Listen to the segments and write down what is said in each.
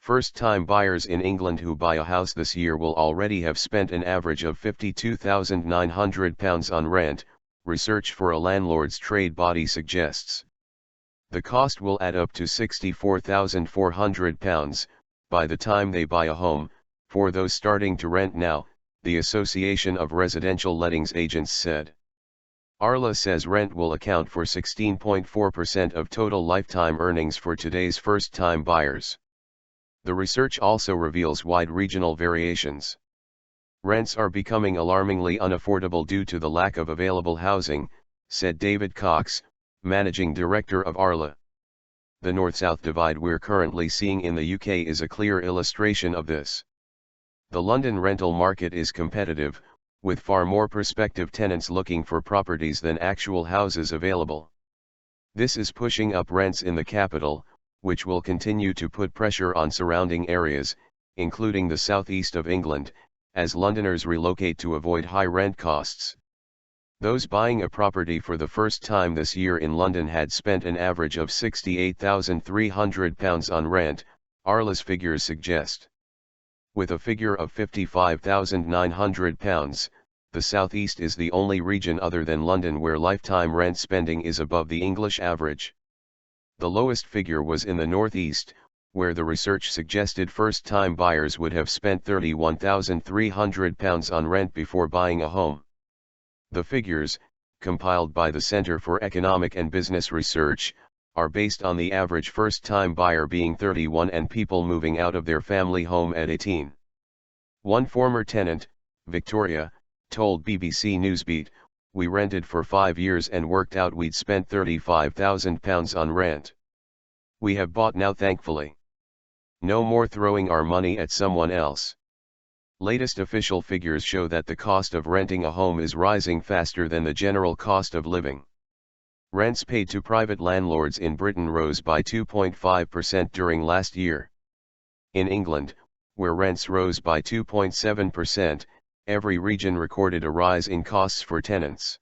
First-time buyers in England who buy a house this year will already have spent an average of £52,900 on rent, research for a landlord's trade body suggests. The cost will add up to £64,400 by the time they buy a home, for those starting to rent now, the Association of Residential Lettings Agents said. Arla says rent will account for 16.4% of total lifetime earnings for today's first-time buyers. The research also reveals wide regional variations. Rents are becoming alarmingly unaffordable due to the lack of available housing, said David Cox, managing director of Arla. The north-south divide we're currently seeing in the UK is a clear illustration of this. The London rental market is competitive, with far more prospective tenants looking for properties than actual houses available. This is pushing up rents in the capital, which will continue to put pressure on surrounding areas, including the southeast of England, as Londoners relocate to avoid high rent costs. Those buying a property for the first time this year in London had spent an average of £68,300 on rent, Arla's figures suggest. With a figure of £55,900, the southeast is the only region other than London where lifetime rent spending is above the English average. The lowest figure was in the northeast, where the research suggested first-time buyers would have spent £31,300 on rent before buying a home. The figures, compiled by the Centre for Economic and Business Research, are based on the average first-time buyer being 31 and people moving out of their family home at 18. One former tenant, Victoria, told BBC Newsbeat, "We rented for 5 years and worked out we'd spent £35,000 on rent. We have bought now, thankfully. No more throwing our money at someone else." Latest official figures show that the cost of renting a home is rising faster than the general cost of living. Rents paid to private landlords in Britain rose by 2.5% during last year. In England, where rents rose by 2.7%, every region recorded a rise in costs for tenants.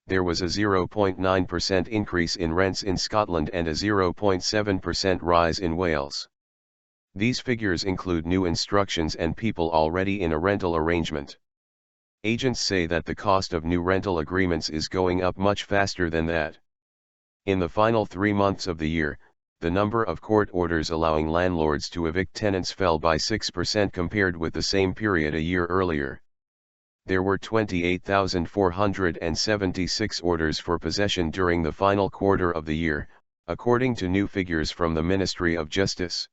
There was a 0.9% increase in rents in Scotland and a 0.7% rise in Wales. These figures include new instructions and people already in a rental arrangement. Agents say that the cost of new rental agreements is going up much faster than that. In the final 3 months of the year, the number of court orders allowing landlords to evict tenants fell by 6% compared with the same period a year earlier. There were 28,476 orders for possession during the final quarter of the year, according to new figures from the Ministry of Justice.